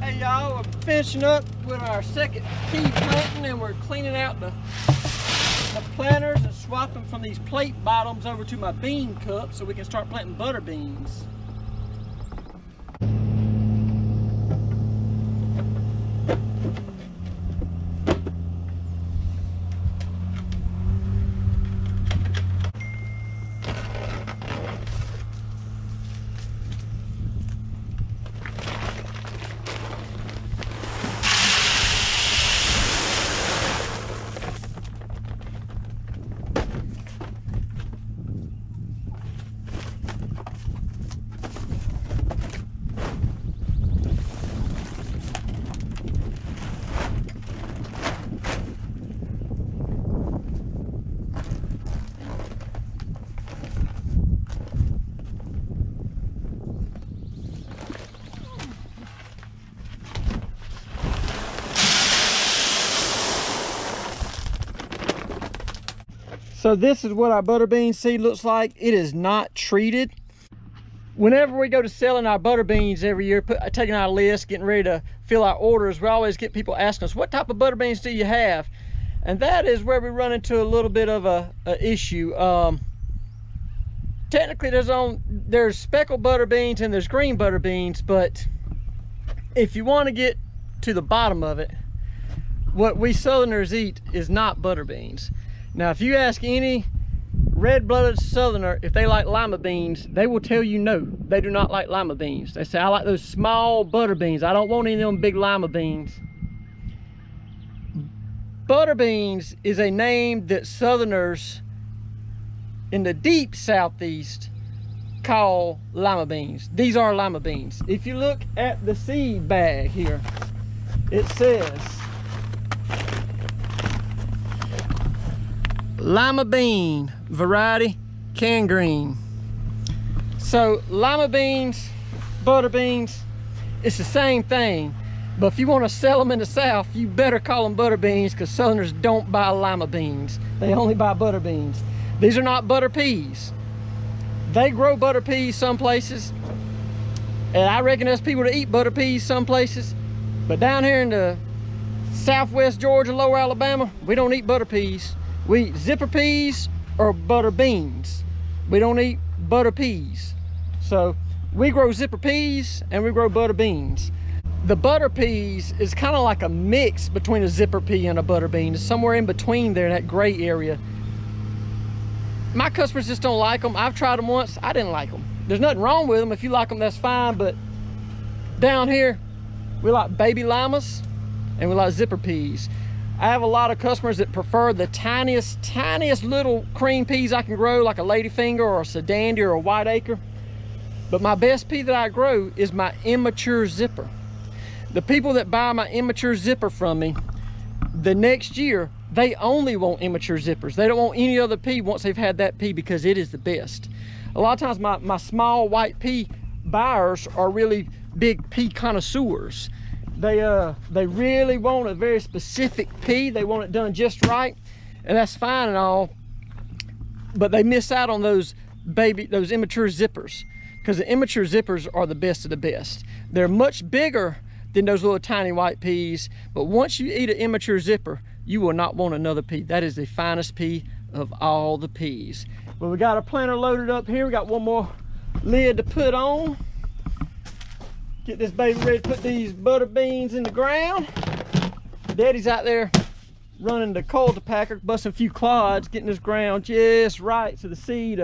Hey y'all, we're finishing up with our second pea planting, and we're cleaning out the planters and swapping from these plate bottoms over to my bean cups so we can start planting butter beans. So this is what our butterbean seed looks like. It is not treated. Whenever we go to selling our butter beans every year, taking our list, getting ready to fill our orders, we always get people asking us, what type of butter beans do you have? And that is where we run into a little bit of a issue. Technically there's speckled butter beans and there's green butter beans, but if you want to get to the bottom of it, what we Southerners eat is not butter beans. Now, if you ask any red-blooded Southerner if they like lima beans, they will tell you no, they do not like lima beans. They say, I like those small butter beans. I don't want any of them big lima beans. Butter beans is a name that Southerners in the deep Southeast call lima beans. These are lima beans. If you look at the seed bag here, it says lima bean variety, can green. So lima beans, butter beans, it's the same thing. But if you want to sell them in the South, you better call them butter beans, because Southerners don't buy lima beans. They only buy butter beans. These are not butter peas. They grow butter peas some places, and I reckon there's people that eat butter peas some places. But down here in the Southwest Georgia, Lower Alabama, we don't eat butter peas. We eat zipper peas or butter beans. We don't eat butter peas. So we grow zipper peas and we grow butter beans. The butter peas is kind of like a mix between a zipper pea and a butter bean. It's somewhere in between there, in that gray area. My customers just don't like them. I've tried them once. I didn't like them. There's nothing wrong with them. If you like them, that's fine. But down here, we like baby limas and we like zipper peas. I have a lot of customers that prefer the tiniest little cream peas I can grow, like a ladyfinger or a sedanda or a white acre. But my best pea that I grow is my immature zipper. The people that buy my immature zipper from me, the next year, they only want immature zippers. They don't want any other pea once they've had that pea, because it is the best. A lot of times my small white pea buyers are really big pea connoisseurs. They really want a very specific pea. They want it done just right, and that's fine and all, but they miss out on those immature zippers, because the immature zippers are the best of the best. They're much bigger than those little tiny white peas, but once you eat an immature zipper, you will not want another pea. That is the finest pea of all the peas. Well, we got our planter loaded up here. We got one more lid to put on. Get this baby ready to put these butter beans in the ground. Daddy's out there running the cultipacker, busting a few clods, getting this ground just right so the seed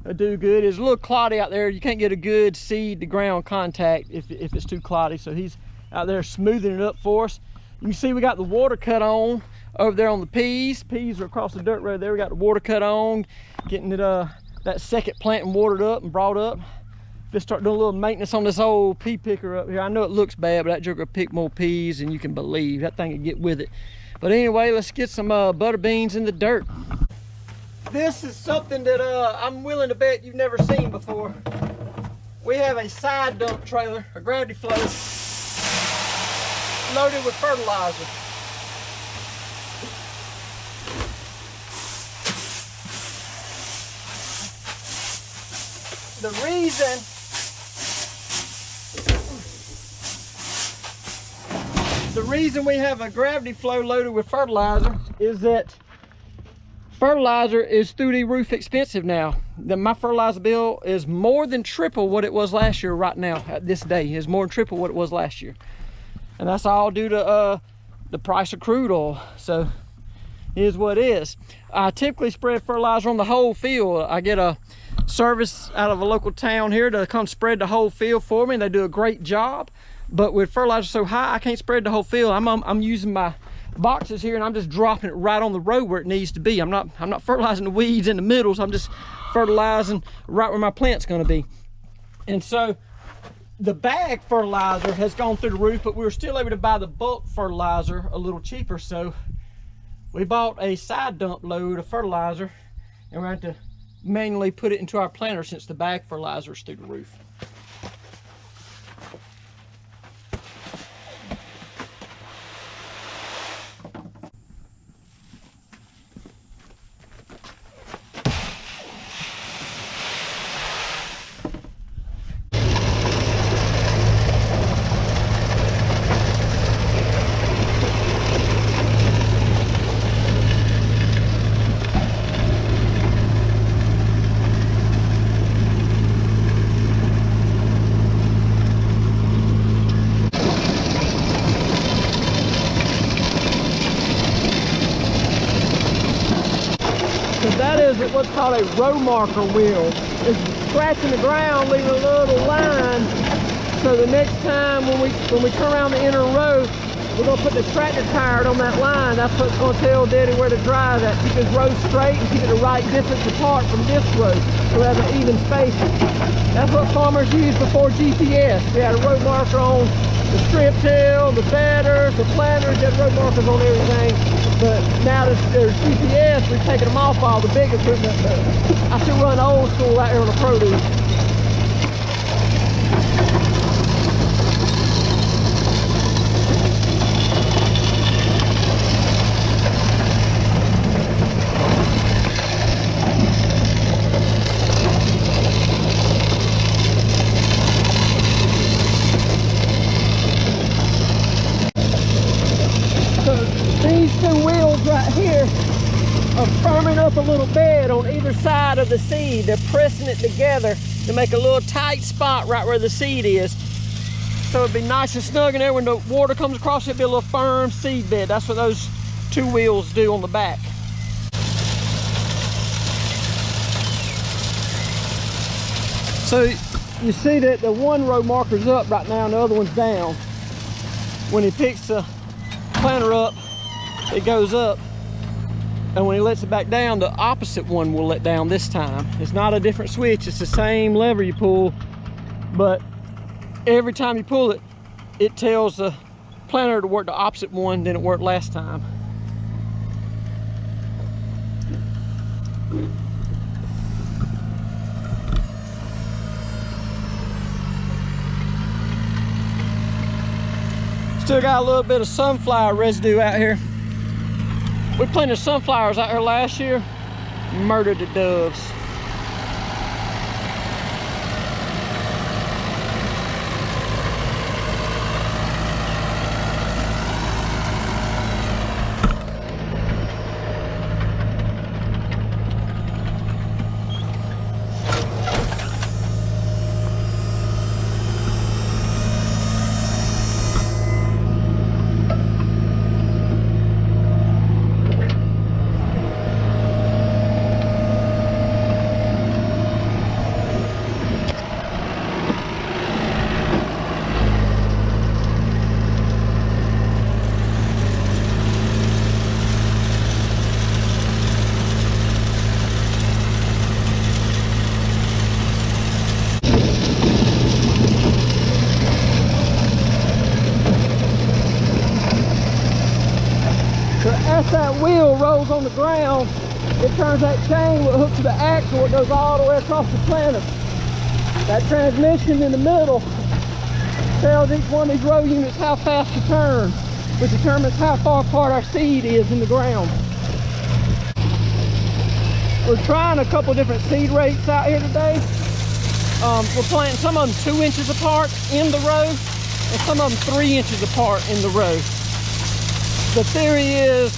will do good. It's a little cloddy out there. You can't get a good seed to ground contact if it's too cloddy. So he's out there smoothing it up for us. You can see we got the water cut on over there on the peas. Peas are across the dirt road there. We got the water cut on, getting it that second planting watered up and brought up. Just start doing a little maintenance on this old pea picker up here. I know it looks bad, but that joker will pick more peas than you can believe. That thing will get with it. But anyway, let's get some butter beans in the dirt. This is something that I'm willing to bet you've never seen before. We have a side dump trailer, a gravity flow, loaded with fertilizer. The reason The reason we have a gravity flow loaded with fertilizer is that fertilizer is through the roof expensive now. My fertilizer bill is more than triple what it was last year right now. At this day, is more than triple what it was last year. And that's all due to the price of crude oil. So it is what it is. I typically spread fertilizer on the whole field. I get a service out of a local town here to come spread the whole field for me, and they do a great job. But with fertilizer so high, I can't spread the whole field. I'm using my boxes here, and I'm just dropping it right on the road where it needs to be. I'm not fertilizing the weeds in the middle, so I'm just fertilizing right where my plant's going to be. And so the bag fertilizer has gone through the roof, but we were still able to buy the bulk fertilizer a little cheaper. So we bought a side dump load of fertilizer, and we're going to have to manually put it into our planter since the bag fertilizer is through the roof. That is what's called a row marker wheel. It's scratching the ground, leaving a little line, so the next time when we turn around the inner row, we're going to put the tractor tire on that line. That's what's going to tell Daddy where to drive at. Keep his row straight and keep it the right distance apart from this row, so we have an even spacing. That's what farmers used before GPS. We had a row marker on the strip till, the bedders, the planters, had row markers on everything. But now that there's GPS, we've taken them off all the big equipment. But I still run old school out here on the produce. These two wheels right here are firming up a little bed on either side of the seed. They're pressing it together to make a little tight spot right where the seed is. So it'd be nice and snug in there. When the water comes across, it'd be a little firm seed bed. That's what those two wheels do on the back. So you see that the one row marker's up right now and the other one's down. When he picks the planter up, it goes up, and when he lets it back down, the opposite one will let down this time. It's not a different switch, it's the same lever you pull, but every time you pull it, it tells the planter to work the opposite one than it worked last time. Still got a little bit of sunflower residue out here. We planted sunflowers out here last year, murdered the doves. As that wheel rolls on the ground, it turns that chain that hooks to the axle. It goes all the way across the planter. That transmission in the middle tells each one of these row units how fast to turn, which determines how far apart our seed is in the ground. We're trying a couple different seed rates out here today. We're planting some of them 2 inches apart in the row, and some of them 3 inches apart in the row. The theory is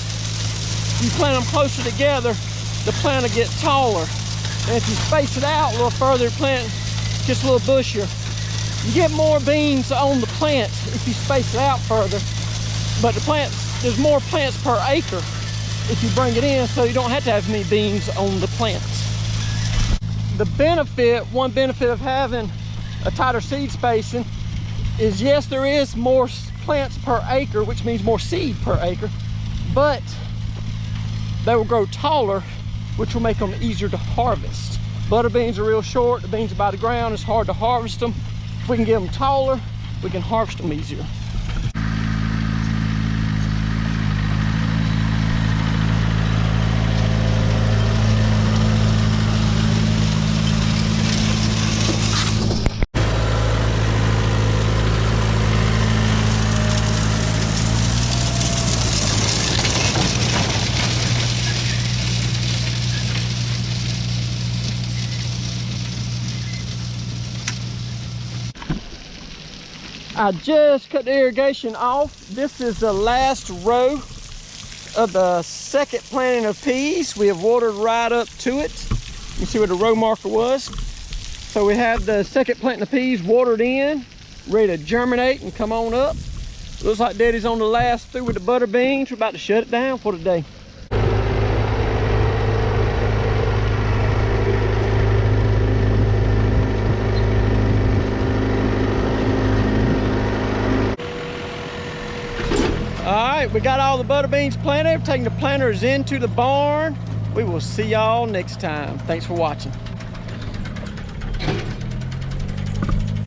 you plant them closer together, the plant will get taller. And if you space it out a little further, the plant gets a little bushier. You get more beans on the plant if you space it out further, but the plants, there's more plants per acre if you bring it in, so you don't have to have as many beans on the plants. The benefit, one benefit of having a tighter seed spacing is, yes, there is more plants per acre, which means more seed per acre, but they will grow taller, which will make them easier to harvest. Butter beans are real short, the beans by the ground, it's hard to harvest them. If we can get them taller, we can harvest them easier. I just cut the irrigation off. This is the last row of the second planting of peas. We have watered right up to it. You see where the row marker was. So we have the second planting of peas watered in, ready to germinate and come on up. Looks like Daddy's on the last through with the butter beans. We're about to shut it down for today. All right, we got all the butter beans planted. We're taking the planters into the barn. We will see y'all next time. Thanks for watching.